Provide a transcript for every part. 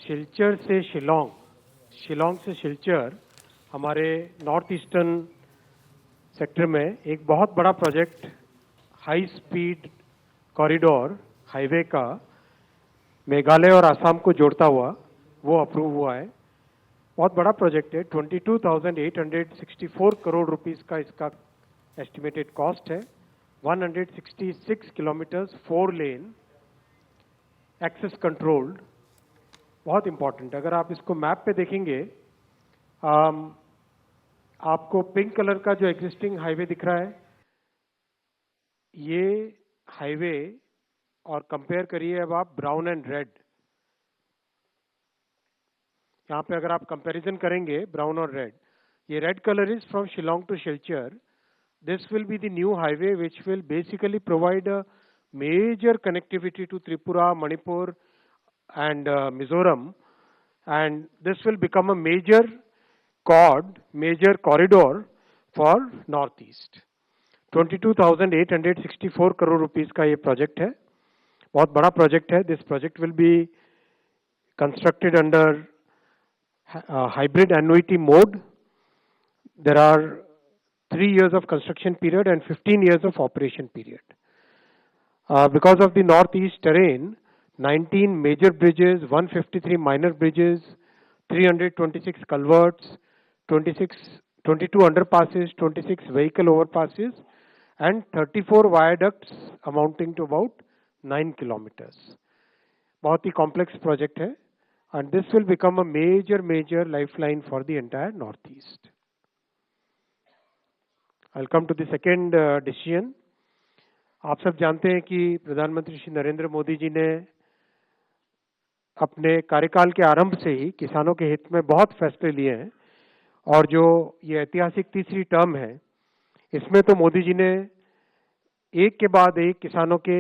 सिलचर से शिलोंग, शिलोंग से सिलचर हमारे नॉर्थ ईस्टर्न सेक्टर में एक बहुत बड़ा project high speed corridor highway का मेघालय और आसाम को जोड़ता हुआ वो अप्रूव हुआ है। बहुत बड़ा प्रोजेक्ट है। 22,864 करोड़ रुपीस का इसका एस्टिमेटेड कॉस्ट है। 166 किलोमीटर्स 4 लेन एक्सेस कंट्रोल्ड, बहुत इंपॉर्टेंट। अगर आप इसको मैप पे देखेंगे, आपको पिंक कलर का जो एग्जिस्टिंग हाईवे दिख रहा है, ये हाईवे, और कंपेयर करिए अब आप ब्राउन एंड रेड। यहाँ पे अगर आप कंपैरिजन करेंगे ब्राउन और रेड, ये red colour is from Shillong to Silchar. This will be the new highway which will basically provide a major connectivity to Tripura, Manipur and Mizoram, and this will become a major corridor for Northeast. 22,864 crore rupees का ये project है, बहुत बड़ा project है. This project will be constructed under hybrid annuity mode. There are 3 years of construction period and 15 years of operation period. Because of the northeast terrain, 19 major bridges, 153 minor bridges, 326 culverts, 22 underpasses, 26 vehicle overpasses, and 34 viaducts amounting to about 9 kilometers. बहुत ही complex project है, and this will become a major lifeline for the entire northeast. I'll come to the second decision. आप सब जानते हैं कि प्रधानमंत्री श्री नरेंद्र मोदी जी ने अपने कार्यकाल के आरंभ से ही किसानों के हित में बहुत फैसले लिए हैं, और जो ये ऐतिहासिक तीसरी टर्म है, इसमें तो मोदी जी ने एक के बाद एक किसानों के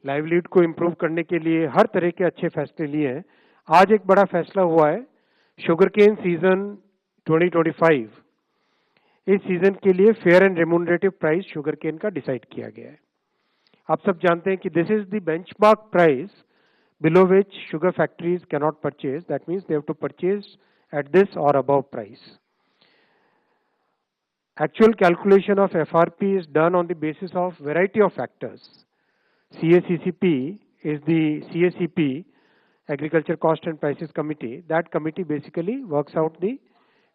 लाइवलीहुड को इम्प्रूव करने के लिए हर तरह के अच्छे फैसले लिए हैं. आज एक बड़ा फैसला हुआ है, शुगर केन सीजन 2025, इस सीजन के लिए fair and remunerative price sugar cane का डिसाइड किया गया है. आप सब जानते हैं कि this is the benchmark price below which sugar factories can not purchase. That means they have to purchase at this or above price. Actual calculation of FRP is done on the basis of variety of factors. CACCP is the CACP, Agriculture Cost and Prices Committee. That committee basically works out the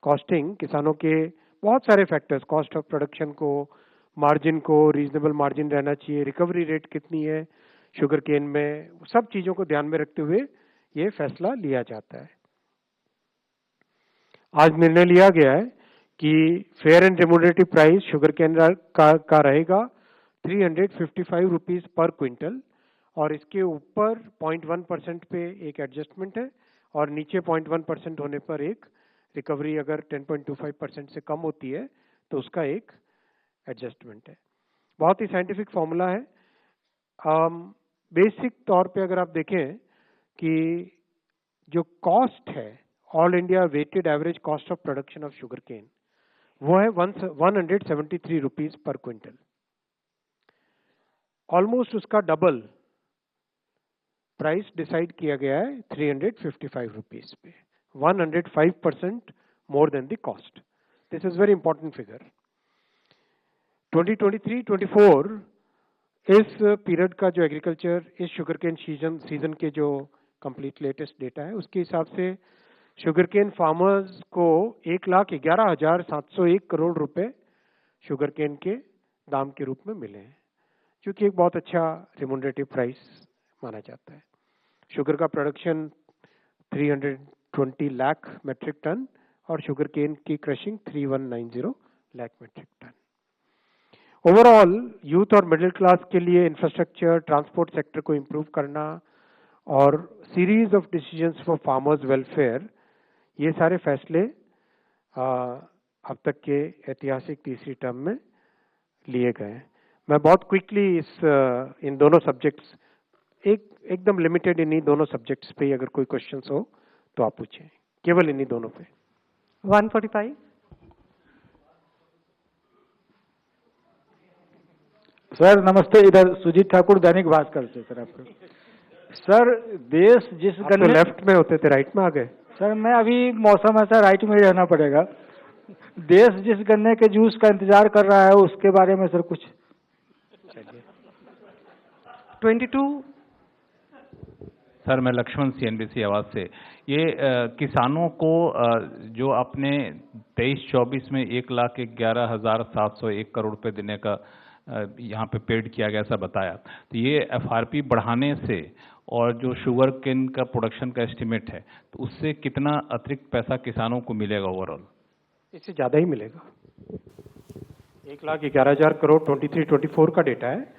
costing. किसानों के बहुत सारे factors, cost of production को, margin को, reasonable margin रहना चाहिए, recovery rate कितनी है शुगर केन में, सब चीजों को ध्यान में रखते हुए ये फैसला लिया जाता है. आज निर्णय लिया गया है कि fair and remunerative price sugar cane का रहेगा 355 रुपीज पर क्विंटल, और इसके ऊपर 0.1% पे एक एडजस्टमेंट है, और नीचे 0.1% होने पर एक रिकवरी, अगर 10.25% से कम होती है तो उसका एक एडजस्टमेंट है. बहुत ही साइंटिफिक फॉर्मूला है. बेसिक तौर पे अगर आप देखें कि जो कॉस्ट है, all India weighted average cost of production of sugar cane, वो है 173 रुपीज पर क्विंटल. ऑलमोस्ट उसका डबल प्राइस डिसाइड किया गया है 355 रुपीज पे. 105% more than the cost. This is very important figure. 2023-24 इस पीरियड का जो एग्रीकल्चर, इस शुगर केन सीजन के जो कंप्लीट लेटेस्ट डेटा है, उसके हिसाब से शुगर केन फार्मर्स को 1,11,701 करोड़ रुपए शुगर केन के दाम के रूप में मिले हैं, जो कि एक बहुत अच्छा रेम्यूनरेटिव प्राइस माना जाता है. शुगर का प्रोडक्शन 320 लाख मेट्रिक टन, और शुगर केन की crushing 3190 lakh metric tonne. Overall youth और मिडिल क्लास के लिए इंफ्रास्ट्रक्चर, ट्रांसपोर्ट सेक्टर को इम्प्रूव करना, और series of decisions for farmers welfare, ये सारे फैसले अब तक के ऐतिहासिक तीसरी टर्म में लिए गए हैं. मैं बहुत क्विकली इन दोनों सब्जेक्ट्स, एकदम लिमिटेड इन्हीं दोनों सब्जेक्ट्स पे, अगर कोई क्वेश्चंस हो तो आप पूछें, केवल इन्हीं दोनों पे. 145. सर नमस्ते, इधर सुजीत ठाकुर दैनिक भास्कर से. सर आपको सर देश जिस आप तो गन्ने लेफ्ट में होते थे, राइट में आ गए। सर मैं अभी मौसम ऐसा राइट में ही रहना पड़ेगा। देश जिस गन्ने के जूस का इंतजार कर रहा है उसके बारे में सर कुछ। चलिए 22। सर मैं लक्ष्मण CNBC आवाज से। ये किसानों को जो आपने 23-24 में 1,11,701 करोड़ रुपए देने का यहाँ पे पेड किया गया ऐसा बताया, तो ये FRP बढ़ाने से और जो शुगर केन का प्रोडक्शन का एस्टिमेट है तो उससे कितना अतिरिक्त पैसा किसानों को मिलेगा ओवरऑल? इससे ज्यादा ही मिलेगा। 1,11,000 करोड़ 23-24 का डेटा है।